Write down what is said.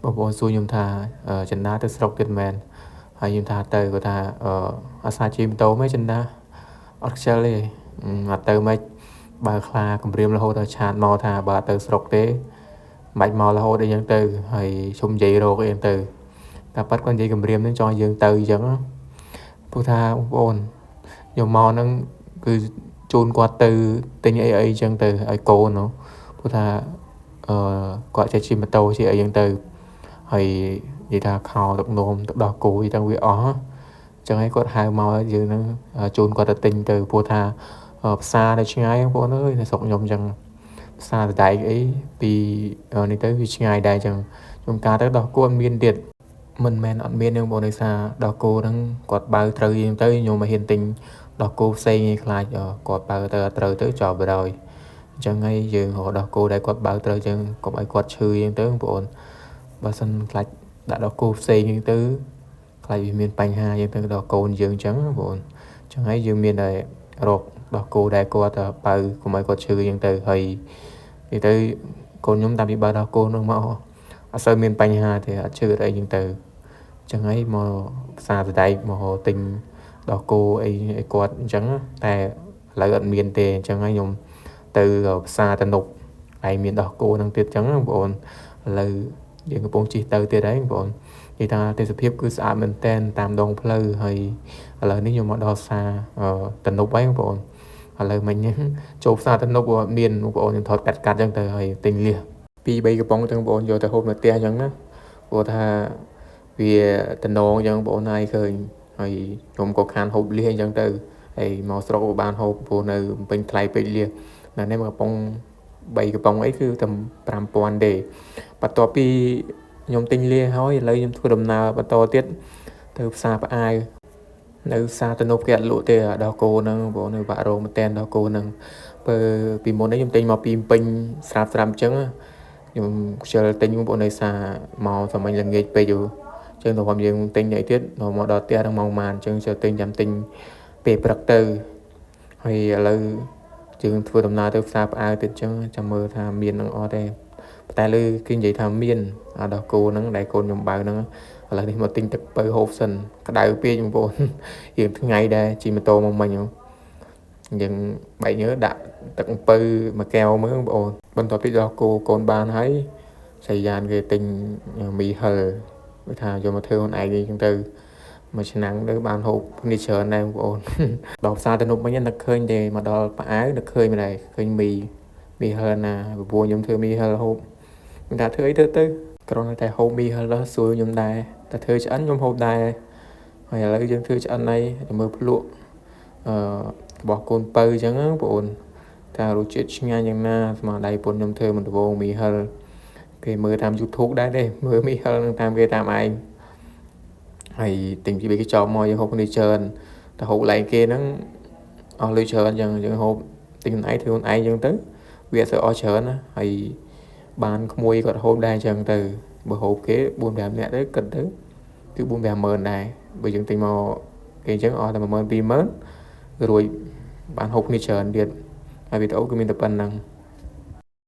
បងប្អូនសួរខ្ញុំថាចិន្តាទៅស្រុកទៀតមែនហើយខ្ញុំថាទៅគាត់ថាអាសាជិះម៉ូតូមិនចិន្តាអត់ខ្ជិលទេអត់ទៅមិនបើខ្លាគម្រាមរហូតដល់ឆាតមកថាបើទៅស្រុកទេមិនបាច់មករហូតអីចឹងទៅហើយជុំនិយាយរកអីចឹងទៅតែប៉ាត់គាត់និយាយគម្រាមនឹងចង់យើងទៅអញ្ចឹងព្រោះថាបងប្អូនខ្ញុំមកហ្នឹងគឺជូនគាត់ទៅទិញអីអញ្ចឹងទៅឲ្យកូនព្រោះថាគាត់ចេះជិះម៉ូតូជិះអីចឹងទៅហើយនិយាយថាខោទឹកនោមទឹកដោះគោអីទាំងវាអស់ចឹងហើយគាត់ហៅមកយើងនឹងជូនគាត់ទៅទិញទៅព្រោះថាផ្សារនៅឆ្ងាយបងប្អូនអើយនៅស្រុកខ្ញុំចឹងផ្សារដៃអីពីនេះទៅវាឆ្ងាយដែរចឹងខ្ញុំការទៅដោះគោអត់មានទៀតមិនមែនអត់មានទេបងប្អូនដោយសារដោះគោហ្នឹងគាត់បើត្រូវយើងទៅខ្ញុំមកហ៊ានទិញដោះគោផ្សេងឯងខ្លាចគាត់បើទៅអត់ត្រូវទៅចោលបដ ாய் អញ្ចឹងហើយយើងរកដោះគោដែលគាត់បើត្រូវចឹងកុំឲ្យគាត់ឈឺអញ្ចឹងទៅបងប្អូនបើសិនខ្លាចដាក់ដោះគោផ្សេងអញ្ចឹងទៅខ្លាចវាមានបញ្ហាអញ្ចឹងទៅដល់កូនយើងអញ្ចឹងបងប្អូនអញ្ចឹងហើយយើងមានតែរកដោះគោដែលគាត់បើកុំឲ្យគាត់ឈឺអញ្ចឹងទៅហើយនិយាយទៅកូនខ្ញុំតាមពីបើដោះគោនោះមកអត់សូវមានបញ្ហាទេអត់ឈឺអីអញ្ចឹងទៅអញ្ចឹងហើយមកផ្សារដៃមកទិញដោះគោអីឲ្យគាត់អញ្ចឹងតែឥឡូវអត់មានទេអញ្ចឹងហើយខ្ញុំទៅផ្សារតនុកហើយមានដោះគោហ្នឹងទៀតអញ្ចឹងបងប្អូនឥឡូវយើងកំពុងជិះទៅទៀតហើយបងប្អូននិយាយថាទេសភាពគឺស្អាតមែនតែនតាមដងផ្លូវហើយឥឡូវនេះខ្ញុំមកដល់ផ្សារតនុកហើយបងប្អូនឥឡូវមិញចូលផ្សារតនុកអត់មានបងប្អូនខ្ញុំថតកាត់អញ្ចឹងទៅហើយទិញលៀស2 3កំប៉ុងទៅបងប្អូនយកទៅហូបនៅផ្ទះអញ្ចឹងណាព្រោះថាវាតំណងអញ្ចឹងបងប្អូនហើយឃើញហើយខ្ញុំក៏ខានហូបលៀសអញ្ចឹងទៅហើយមកស្រុកក៏បានហូបព្រោះនៅពេញថ្លៃពេកលៀសនៅនេះមួយកំប៉ុង3កំប៉ុងអីគឺតែ5000ទេបន្ទាប់ពីខ្ញុំទិញលៀសហើយឥឡូវខ្ញុំធ្វើដំណើរបន្តទៀតទៅផ្សារផ្អាវនៅផ្សារតនុគេអត់លក់ទេដោះគោហ្នឹងបងនៅបាក់រោងមែនតែនដោះគោហ្នឹងបើពីមុននេះខ្ញុំទិញមកពីពេញស្រាប់អញ្ចឹងខ្ញុំខ្ជិលទិញបងប្អូនដោយសារមកសម្ញល្ងាចពេកយូរអញ្ចឹងទៅយើងទិញអីទៀតមកដល់ផ្ទះហ្នឹងម៉ោងប៉ុន្មានអញ្ចឹងចូលទិញចាំទិញពេលព្រឹកទៅហើយឥឡូវយើងធ្វើដំណើរទៅផ្សារផ្អាវទៀតអញ្ចឹងចាំមើលថាមាននឹងអត់ទេតែលើគេនិយាយថាមានអាដោះគោហ្នឹងដែលកូនខ្ញុំបើហ្នឹងឥឡូវនេះមកទិញទឹកបើហូបសិនក្តៅពេកបងប្អូនយើងថ្ងៃដែរជិះម៉ូតូមកមិញយើងបែកញើដាក់ទឹកអំពៅមួយកែវមើលបងប្អូនបន្ទាប់ពីដោះគោកូនបានហើយចៃយ៉ានគេទិញមីហិលគេថាយកមកធ្វើខ្លួនឯងអញ្ចឹងទៅមួយឆ្នាំងទៅបានហូបនេះច្រើនដែរបងប្អូនដល់ផ្សារទៅនប់មិញនឹកឃើញទេមកដល់ប៉ាវនឹកឃើញមិនដែរឃើញមីហិលណាពពួកខ្ញុំធ្វើមីហិលហូបខ្ញុំថាធ្វើអីទៅគ្រាន់តែហូបមីហិលសួរខ្ញុំដែរតែធ្វើឆ្អិនខ្ញុំហូបដែរហើយឥឡូវយើងធ្វើឆ្អិនហើយមើលភ្លក់របស់កូនពៅអញ្ចឹងបងប្អូនថារសជាតិឆ្ងាញ់យ៉ាងណាស្មារតីពុនខ្ញុំធ្វើមិនដំបូងមីហិលគេមើលតាម YouTube ដែរទេមើលមីហិលនឹងតាមគេតាមឯងហើយទិញពីគេចោលមកយើងហូបគ្នាច្រើនតែហូបឡើងគេហ្នឹងអស់លុយច្រើនអញ្ចឹងយើងហូបទិញខ្លួនឯងធ្វើខ្លួនឯងអញ្ចឹងទៅវាអត់សូវអស់ច្រើនណាហើយបានក្មួយគាត់ហូបដែរអញ្ចឹងទៅបើហូបគេ 4-5 នាក់ទៅគិតទៅគឺ4-5ម៉ឺនដែរបើយើងទិញមកគេអញ្ចឹងអស់តែ10000-20000រួចបានហូបគ្នាច្រើនទៀតហើយវីដេអូគឺមានតែប៉ុណ្្នឹង